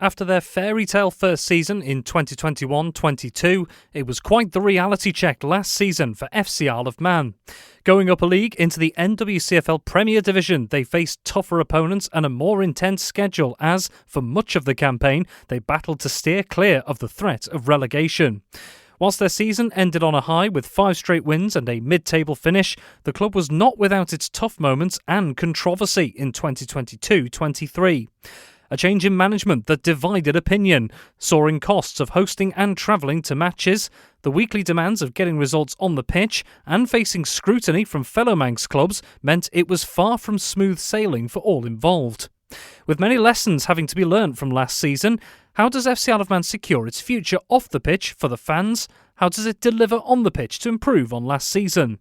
After their fairy tale first season in 2021-22, it was quite the reality check last season for FC Isle of Man. Going up a league into the NWCFL Premier Division, they faced tougher opponents and a more intense schedule as, for much of the campaign, they battled to steer clear of the threat of relegation. Whilst their season ended on a high with 5 straight wins and a mid-table finish, the club was not without its tough moments and controversy in 2022-23. A change in management that divided opinion, soaring costs of hosting and travelling to matches, the weekly demands of getting results on the pitch, and facing scrutiny from fellow Manx clubs meant it was far from smooth sailing for all involved. With many lessons having to be learnt from last season, how does FC Isle of Man secure its future off the pitch for the fans? How does it deliver on the pitch to improve on last season?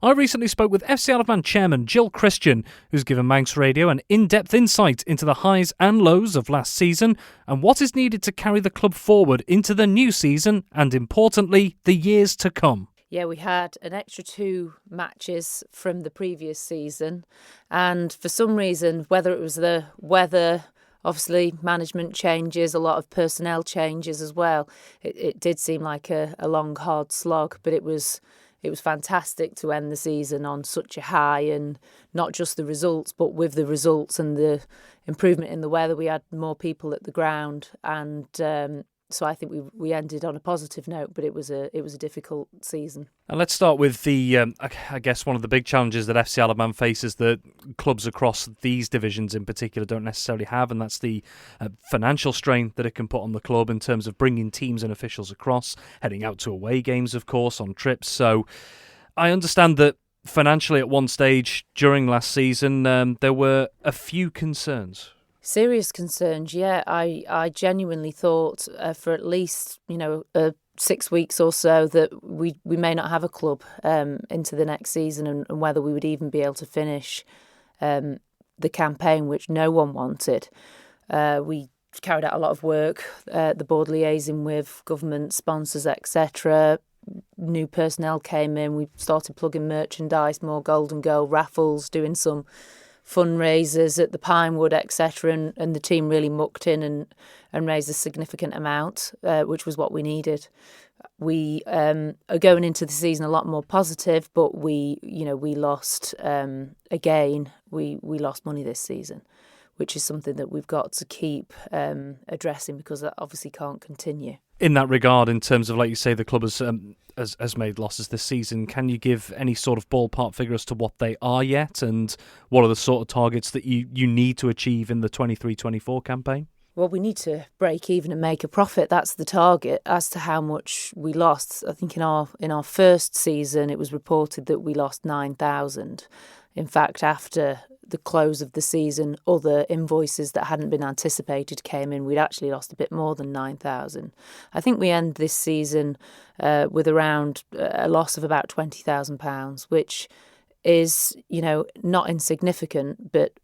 I recently spoke with FC Isle of Man Chairman Gill Christian, who's given Manx Radio an in-depth insight into the highs and lows of last season and what is needed to carry the club forward into the new season and, importantly, the years to come. Yeah, we had an extra 2 matches from the previous season, and for some reason, whether it was the weather, obviously management changes, a lot of personnel changes as well, it did seem like a long, hard slog, but it was fantastic to end the season on such a high, and not just the results, but with the results and the improvement in the weather, we had more people at the ground, and so I think we ended on a positive note, but it was a difficult season. And let's start with the, I guess one of the big challenges that FC Isle of Man faces that clubs across these divisions in particular don't necessarily have, and that's the financial strain that it can put on the club in terms of bringing teams and officials across, heading out to away games, of course, on trips. So I understand that financially at one stage during last season, there were a few concerns. Serious concerns, yeah. I genuinely thought for at least 6 weeks or so that we may not have a club into the next season, and whether we would even be able to finish the campaign, which no one wanted. We carried out a lot of work, the board liaising with government sponsors, etc. New personnel came in. We started plugging merchandise, more golden goal raffles, doing some fundraisers at the Pinewood, etc., and the team really mucked in and raised a significant amount, which was what we needed. We are going into the season a lot more positive, but we lost again. We lost money this season, which is something that we've got to keep addressing, because that obviously can't continue. In that regard, in terms of, like you say, the club has made losses this season, can you give any sort of ballpark figure as to what they are yet, and what are the sort of targets that you need to achieve in the 23-24 campaign? Well, we need to break even and make a profit. That's the target. As to how much we lost, I think in our first season it was reported that we lost 9,000. In fact, after the close of the season, other invoices that hadn't been anticipated came in. We'd actually lost a bit more than 9,000. I think we end this season with around a loss of about £20,000, which is, not insignificant, but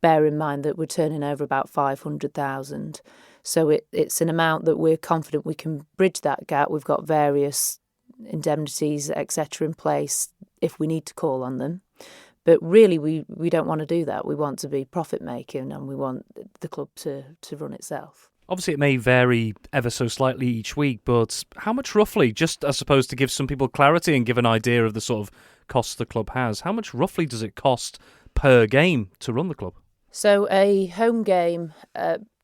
bear in mind that we're turning over about 500,000. So it's an amount that we're confident we can bridge that gap. We've got various indemnities, etc., in place if we need to call on them. But really, we don't want to do that. We want to be profit-making, and we want the club to run itself. Obviously, it may vary ever so slightly each week, but how much roughly, just I suppose to give some people clarity and give an idea of the sort of costs the club has, how much roughly does it cost per game to run the club? So a home game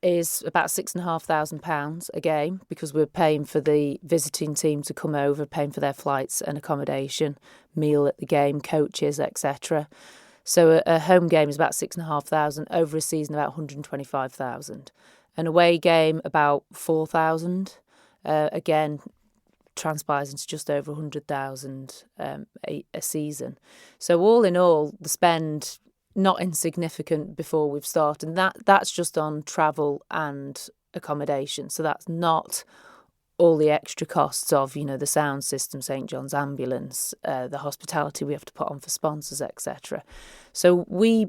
is about £6,500 a game, because we're paying for the visiting team to come over, paying for their flights and accommodation, meal at the game, coaches, etc. So a home game is about £6,500, over a season about £125,000. An away game about £4,000. Again, transpires into just over £100,000 a season. So all in all, the spend not insignificant before we've started. And that's just on travel and accommodation. So that's not all the extra costs of, the sound system, St John's ambulance, the hospitality we have to put on for sponsors, etc. So we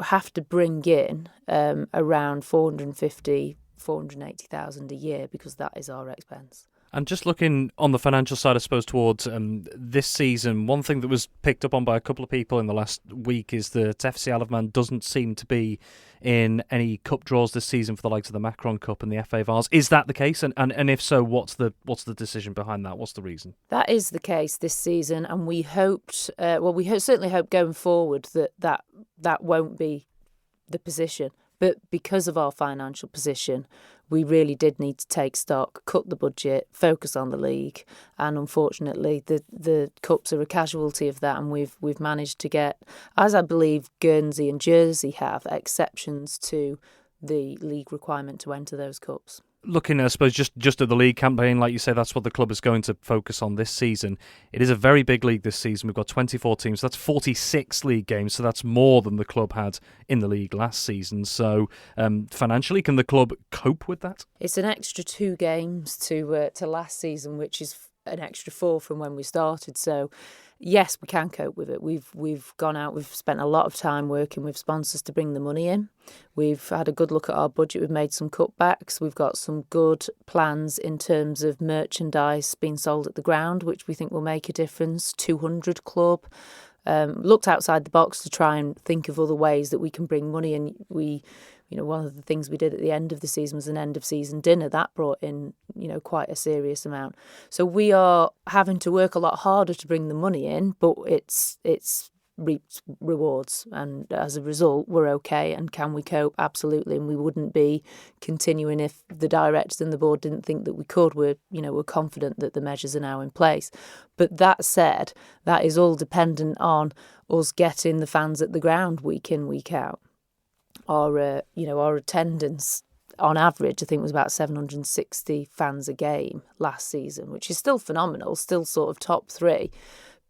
have to bring in around 450,000, 480,000 a year, because that is our expense. And just looking on the financial side, I suppose, towards this season, one thing that was picked up on by a couple of people in the last week is that FC Isle of Man doesn't seem to be in any cup draws this season for the likes of the Macron Cup and the FA Vars. Is that the case? And if so, what's the decision behind that? What's the reason? That is the case this season, and we hoped, certainly hope going forward that won't be the position. But because of our financial position, we really did need to take stock, cut the budget, focus on the league, and unfortunately, the cups are a casualty of that. And we've managed to get, as I believe Guernsey and Jersey have, exceptions to the league requirement to enter those cups. Looking, I suppose, just at the league campaign, like you say, that's what the club is going to focus on this season. It is a very big league this season. We've got 24 teams. That's 46 league games, so that's more than the club had in the league last season. So financially, can the club cope with that? It's an extra 2 games to last season, which is an extra 4 from when we started. So yes, we can cope with it. We've gone out, we've spent a lot of time working with sponsors to bring the money in. We've had a good look at our budget. We've made some cutbacks. We've got some good plans in terms of merchandise being sold at the ground, which we think will make a difference. 200 club. Looked outside the box to try and think of other ways that we can bring money in. One of the things we did at the end of the season was an end of season dinner that brought in, quite a serious amount. So we are having to work a lot harder to bring the money in, but it's reaped rewards, and as a result, we're okay. And can we cope? Absolutely. And we wouldn't be continuing if the directors and the board didn't think that we could. We're confident that the measures are now in place. But that said, that is all dependent on us getting the fans at the ground week in, week out. Our attendance on average, I think, was about 760 fans a game last season, which is still phenomenal, still sort of top 3,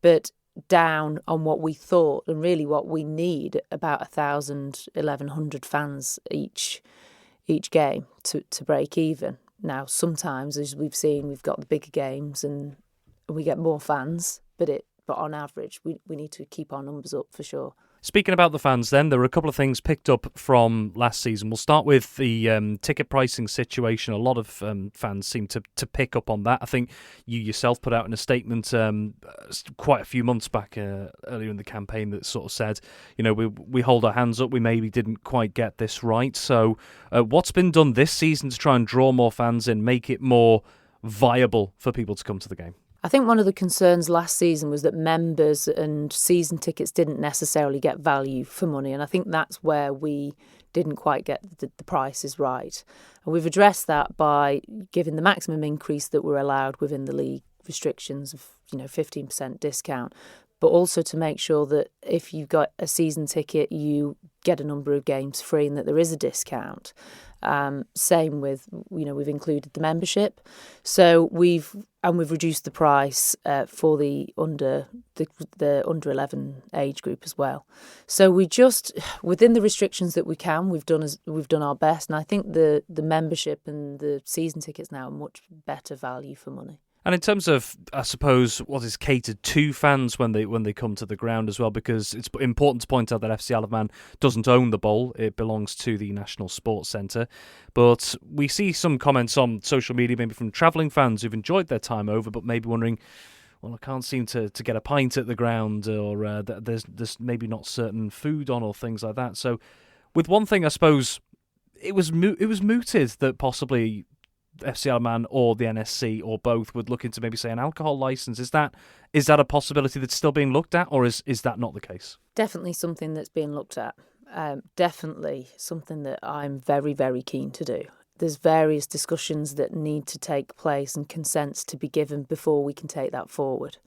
but down on what we thought and really what we need, about 1,000, 1,100 fans each game to break even. Now, sometimes, as we've seen, we've got the bigger games and we get more fans, but on average, we need to keep our numbers up for sure. Speaking about the fans then, there were a couple of things picked up from last season. We'll start with the ticket pricing situation. A lot of fans seem to pick up on that. I think you yourself put out in a statement quite a few months back earlier in the campaign that sort of said, we hold our hands up, we maybe didn't quite get this right. So what's been done this season to try and draw more fans in, make it more viable for people to come to the game? I think one of the concerns last season was that members and season tickets didn't necessarily get value for money. And I think that's where we didn't quite get the prices right. And we've addressed that by giving the maximum increase that we're allowed within the league restrictions of 15% discount, but also to make sure that if you've got a season ticket, you get a number of games free and that there is a discount. Same with, we've included the membership. So we've reduced the price for the under 11 age group as well. So we just, within the restrictions that we can, we've done our best. And I think the membership and the season tickets now are much better value for money. And in terms of, I suppose, what is catered to fans when they come to the ground as well, because it's important to point out that FC Isle of Man doesn't own the bowl. It belongs to the National Sports Centre. But we see some comments on social media, maybe from travelling fans who've enjoyed their time over, but maybe wondering, well, I can't seem to get a pint at the ground, or there's maybe not certain food on or things like that. So with one thing, I suppose, it was mooted that possibly FC Isle of Man or the NSC or both would look into maybe, say, an alcohol licence. Is that a possibility that's still being looked at, or is that not the case? Definitely something that's being looked at. Definitely something that I'm very, very keen to do. There's various discussions that need to take place and consents to be given before we can take that forward.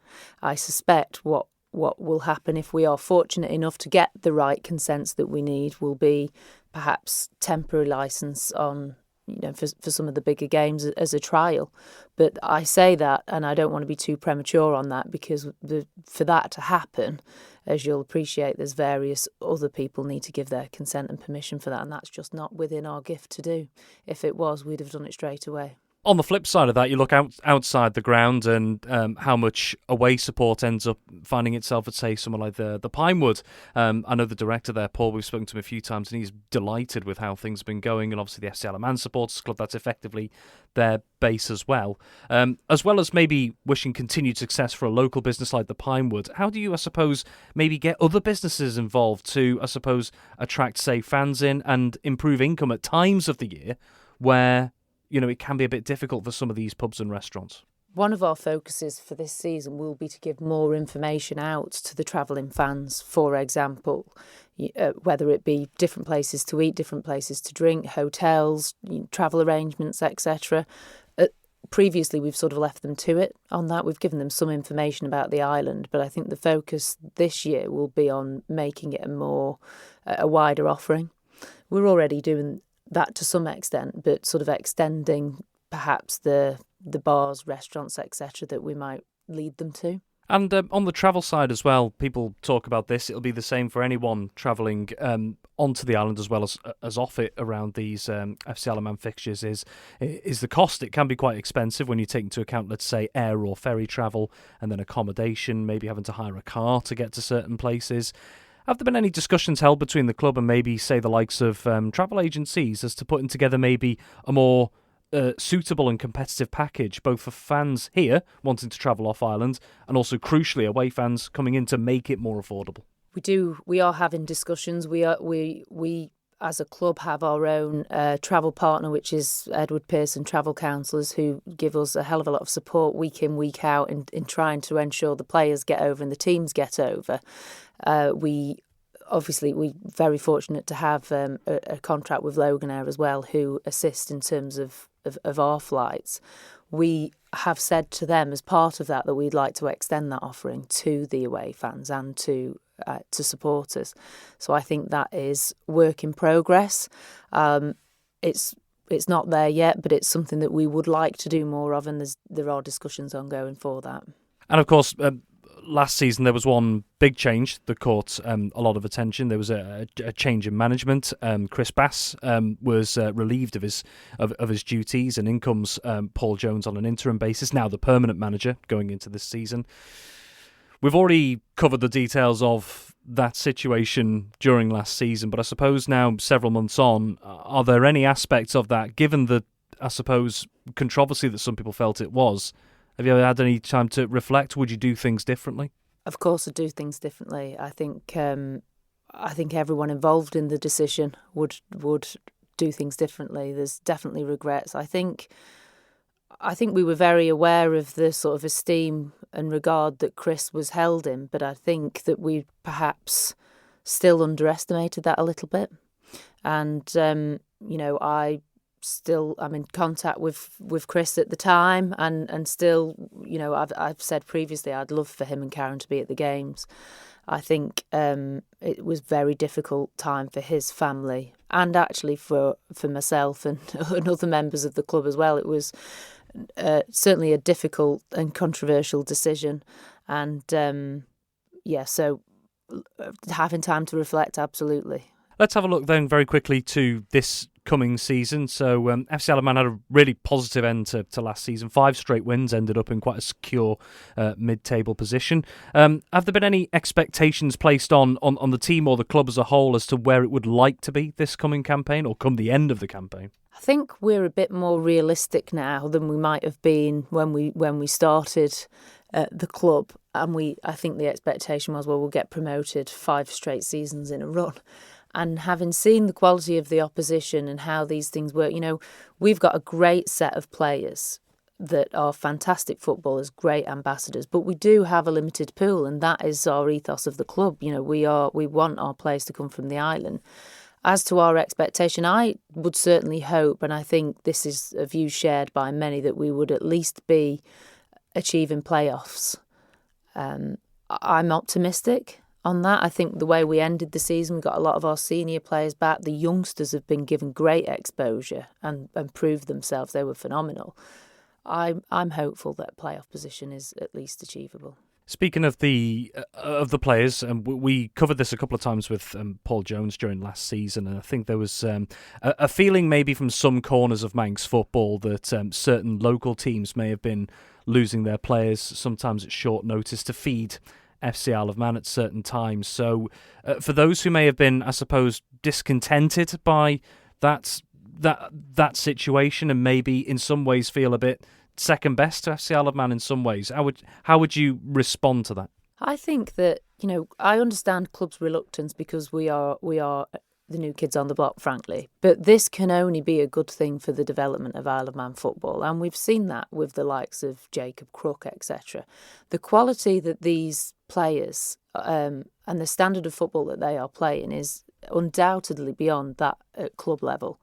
I suspect what will happen if we are fortunate enough to get the right consents that we need will be perhaps temporary licence on for some of the bigger games as a trial. But I say that, and I don't want to be too premature on that, because for that to happen, as you'll appreciate, there's various other people need to give their consent and permission for that, and that's just not within our gift to do. If it was, we'd have done it straight away. On the flip side of that, you look outside the ground and how much away support ends up finding itself at, say, somewhere like the Pinewood. I know the director there, Paul, we've spoken to him a few times, and he's delighted with how things have been going. And obviously the FC Isle of Man Supporters Club, that's effectively their base as well. As well as maybe wishing continued success for a local business like the Pinewood, how do you, I suppose, maybe get other businesses involved to, I suppose, attract, say, fans in and improve income at times of the year where it can be a bit difficult for some of these pubs and restaurants? One of our focuses for this season will be to give more information out to the travelling fans, for example, whether it be different places to eat, different places to drink, hotels, travel arrangements, etc. Previously, we've sort of left them to it on that. We've given them some information about the island, but I think the focus this year will be on making it a wider offering. We're already doing that to some extent, but sort of extending perhaps the bars, restaurants, etc. that we might lead them to. And on the travel side as well, people talk about this. It'll be the same for anyone travelling onto the island as well as off it around these FC Isle of Man fixtures is the cost. It can be quite expensive when you take into account, let's say, air or ferry travel and then accommodation, maybe having to hire a car to get to certain places. Have there been any discussions held between the club and maybe, say, the likes of travel agencies as to putting together maybe a more suitable and competitive package, both for fans here wanting to travel off island and also, crucially, away fans coming in to make it more affordable? We are having discussions. We as a club have our own travel partner, which is Edward Pearson Travel Counsellors, who give us a hell of a lot of support week in, week out in trying to ensure the players get over and the teams get over. We're very fortunate to have a contract with Loganair as well, who assist in terms of our flights. We have said to them as part of that we'd like to extend that offering to the away fans and to supporters. So I think that is work in progress. It's not there yet, but it's something that we would like to do more of, and there are discussions ongoing for that. And of course, last season there was one big change that caught a lot of attention. There was a change in management. Chris Bass was relieved of his duties, and in comes Paul Jones on an interim basis, now the permanent manager going into this season. We've already covered the details of that situation during last season, but I suppose now, several months on, are there any aspects of that, given the, I suppose, controversy that some people felt it was? Have you ever had any time to reflect? Would you do things differently? Of course, I'd do things differently. I think everyone involved in the decision would do things differently. There's definitely regrets. I think we were very aware of the sort of esteem and regard that Chris was held in, but I think that we perhaps still underestimated that a little bit. And I'm in contact with Chris at the time, and still, I've said previously I'd love for him and Karen to be at the games. I think it was a very difficult time for his family, and actually for myself and other members of the club as well. It was certainly a difficult and controversial decision, and so having time to reflect, absolutely. Let's have a look then very quickly to this coming season. So FC Isle of Man had a really positive end to last season. 5 straight wins, ended up in quite a secure mid-table position. Have there been any expectations placed on the team or the club as a whole as to where it would like to be this coming campaign or come the end of the campaign? I think we're a bit more realistic now than we might have been when we started the club, and I think the expectation was, well, we'll get promoted 5 straight seasons in a run. And having seen the quality of the opposition and how these things work, we've got a great set of players that are fantastic footballers, great ambassadors, but we do have a limited pool, and that is our ethos of the club. We want our players to come from the island. As to our expectation, I would certainly hope, and I think this is a view shared by many, that we would at least be achieving playoffs. I'm optimistic on that. I think the way we ended the season, we got a lot of our senior players back. The youngsters have been given great exposure and proved themselves. They were phenomenal. I'm hopeful that playoff position is at least achievable. Speaking of the players, we covered this a couple of times with Paul Jones during last season, and I think there was a feeling maybe from some corners of Manx football that certain local teams may have been losing their players, sometimes at short notice, to feed FC Isle of Man at certain times. So for those who may have been, I suppose, discontented by that situation and maybe in some ways feel a bit second best to FC Isle of Man in some ways, how would you respond to that? I think that, I understand clubs' reluctance because we are the new kids on the block, frankly. But this can only be a good thing for the development of Isle of Man football. And we've seen that with the likes of Jacob Crook, etc. The quality that these players and the standard of football that they are playing is undoubtedly beyond that at club level.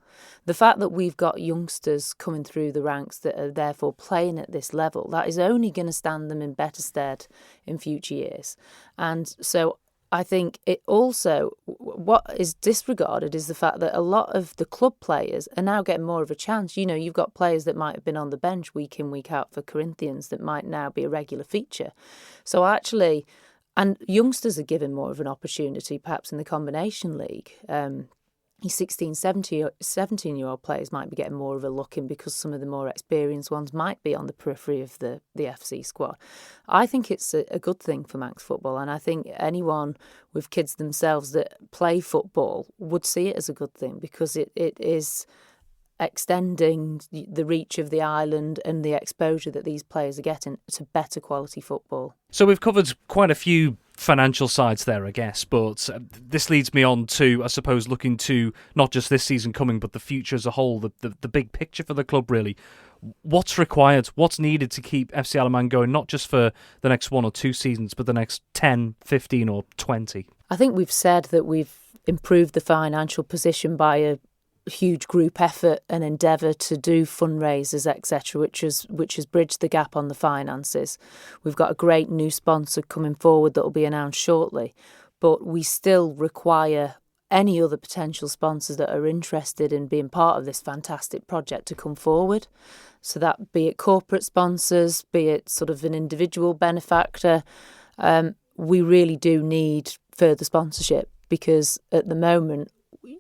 The fact that we've got youngsters coming through the ranks that are therefore playing at this level, that is only going to stand them in better stead in future years. And so I think it also, what is disregarded is the fact that a lot of the club players are now getting more of a chance. You've got players that might have been on the bench week in, week out for Corinthians that might now be a regular feature. So actually, and youngsters are given more of an opportunity, perhaps in the combination league. 16, 17-year-old players might be getting more of a look in because some of the more experienced ones might be on the periphery of the FC squad. I think it's a good thing for Manx football, and I think anyone with kids themselves that play football would see it as a good thing because it is extending the reach of the island and the exposure that these players are getting to better quality football. So we've covered quite a few financial sides there, I guess, but this leads me on to, I suppose, looking to not just this season coming, but the future as a whole, the big picture for the club, really. What's required, what's needed to keep FC Isle of Man going, not just for the next 1 or 2 seasons, but the next 10, 15 or 20? I think we've said that we've improved the financial position by a huge group effort and endeavour to do fundraisers, etc., which has bridged the gap on the finances. We've got a great new sponsor coming forward that will be announced shortly, but we still require any other potential sponsors that are interested in being part of this fantastic project to come forward. So that be it corporate sponsors, be it sort of an individual benefactor, we really do need further sponsorship because at the moment,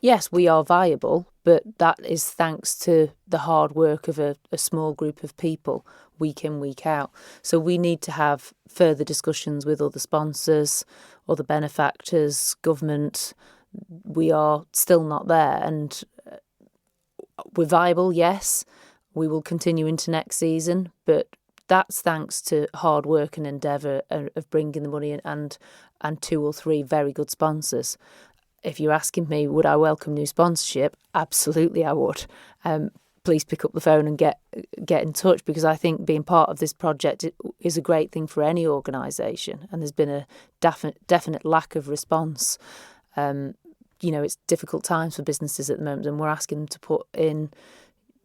yes, we are viable, but that is thanks to the hard work of a small group of people week in, week out. So we need to have further discussions with other sponsors, other benefactors, government. We are still not there, and we're viable, yes. We will continue into next season, but that's thanks to hard work and endeavour of bringing the money in and 2 or 3 very good sponsors. If you're asking me, would I welcome new sponsorship? Absolutely, I would. Please pick up the phone and get in touch, because I think being part of this project is a great thing for any organisation, and there's been a definite lack of response. It's difficult times for businesses at the moment, and we're asking them to put in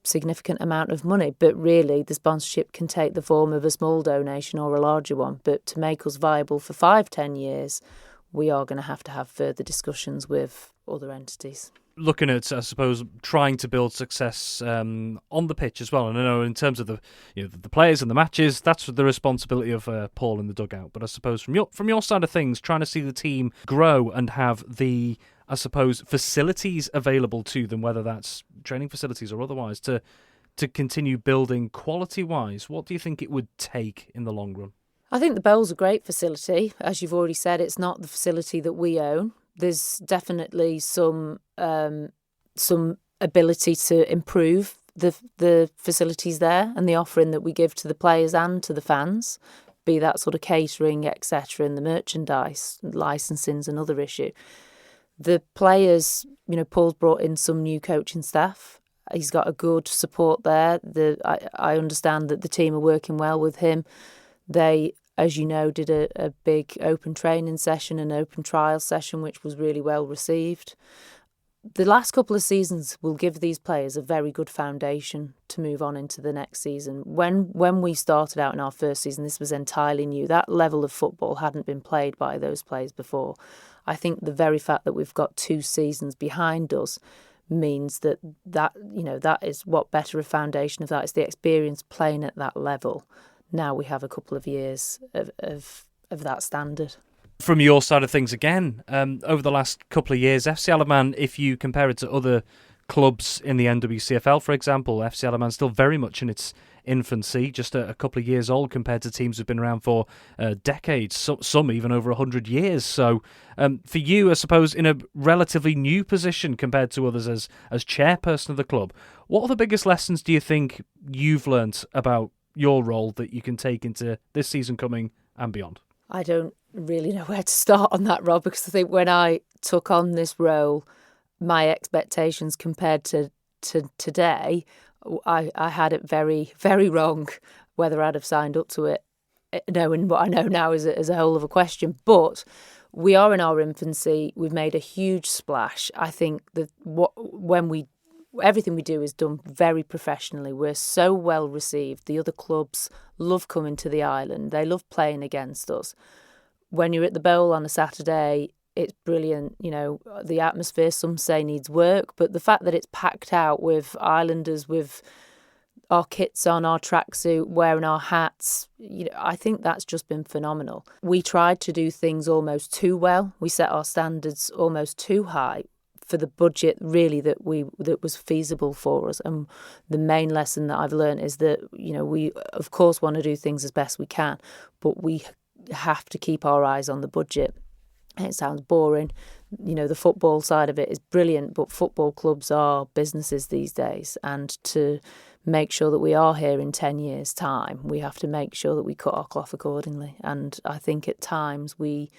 significant amount of money, but really the sponsorship can take the form of a small donation or a larger one. But to make us viable for 5-10 years, we are going to have further discussions with other entities. Looking at, I suppose, trying to build success on the pitch as well. And I know in terms of the players and the matches, that's the responsibility of Paul in the dugout. But I suppose from your side of things, trying to see the team grow and have the, I suppose, facilities available to them, whether that's training facilities or otherwise, to continue building quality-wise, what do you think it would take in the long run? I think the Bowl's a great facility. As you've already said, it's not the facility that we own. There's definitely some ability to improve the facilities there and the offering that we give to the players and to the fans, be that sort of catering, etc., and the merchandise, licensing's another issue. The players, Paul's brought in some new coaching staff. He's got a good support there. I understand that the team are working well with him. They, as you know, did a big open training session, an open trial session, which was really well received. The last couple of seasons will give these players a very good foundation to move on into the next season. When we started out in our first season, this was entirely new. That level of football hadn't been played by those players before. I think the very fact that we've got 2 seasons behind us means that is what better a foundation of that is the experience playing at that level. Now we have a couple of years of of that standard. From your side of things again, over the last couple of years, FC Isle of Man, if you compare it to other clubs in the NWCFL, for example, FC Isle of Man still very much in its infancy, just a couple of years old compared to teams who've been around for decades, some even over 100 years. So for you, I suppose, in a relatively new position compared to others as chairperson of the club, what are the biggest lessons do you think you've learnt about your role that you can take into this season coming and beyond? I don't really know where to start on that, Rob, because I think when I took on this role, my expectations compared to today, I had it very, very wrong whether I'd have signed up to it, knowing what I know now is a whole other question. But we are in our infancy. We've made a huge splash. I think that everything we do is done very professionally. We're so well received. The other clubs love coming to the island. They love playing against us. When you're at the Bowl on a Saturday, it's brilliant. You know, the atmosphere, some say, needs work, but the fact that it's packed out with Islanders, with our kits on, our tracksuit, wearing our hats, you know, I think that's just been phenomenal. We tried to do things almost too well. We set our standards almost too high for the budget really that was feasible for us. And the main lesson that I've learned is that, you know, we of course want to do things as best we can, but we have to keep our eyes on the budget. It sounds boring. You know, the football side of it is brilliant, but football clubs are businesses these days. And to make sure that we are here in 10 years' time, we have to make sure that we cut our cloth accordingly. And I think at times we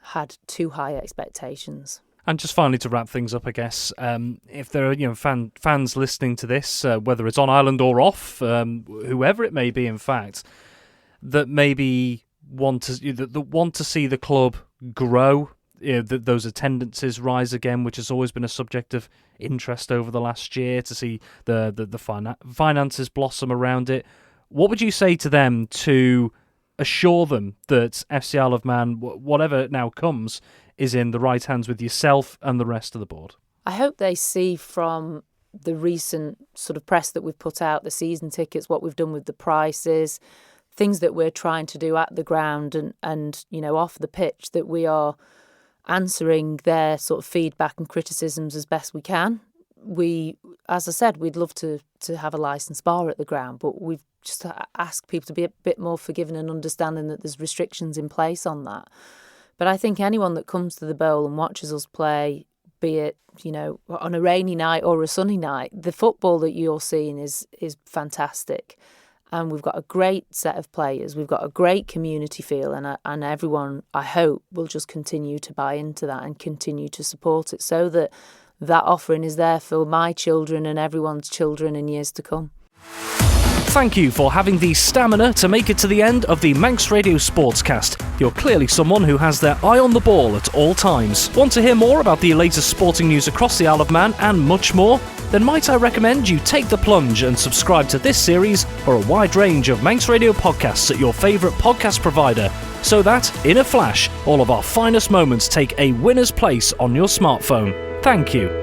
had too high expectations. And just finally to wrap things up, I guess, if there are fans listening to this, whether it's on island or off, whoever it may be, in fact, that maybe want to see the club grow, those attendances rise again, which has always been a subject of interest over the last year, to see the finances blossom around it. What would you say to them to assure them that FC Isle of Man, whatever now comes, is in the right hands with yourself and the rest of the board? I hope they see from the recent sort of press that we've put out, the season tickets, what we've done with the prices, things that we're trying to do at the ground and you know, off the pitch, that we are answering their sort of feedback and criticisms as best we can. We, as I said, we'd love to have a licensed bar at the ground, but we've just asked people to be a bit more forgiving and understanding that there's restrictions in place on that. But I think anyone that comes to the Bowl and watches us play, be it, you know, on a rainy night or a sunny night, the football that you're seeing is fantastic. And we've got a great set of players. We've got a great community feel, and everyone, I hope, will just continue to buy into that and continue to support it, so that offering is there for my children and everyone's children in years to come. Thank you for having the stamina to make it to the end of the Manx Radio Sportscast. You're clearly someone who has their eye on the ball at all times. Want to hear more about the latest sporting news across the Isle of Man and much more? Then might I recommend you take the plunge and subscribe to this series or a wide range of Manx Radio podcasts at your favourite podcast provider, so that, in a flash, all of our finest moments take a winner's place on your smartphone. Thank you.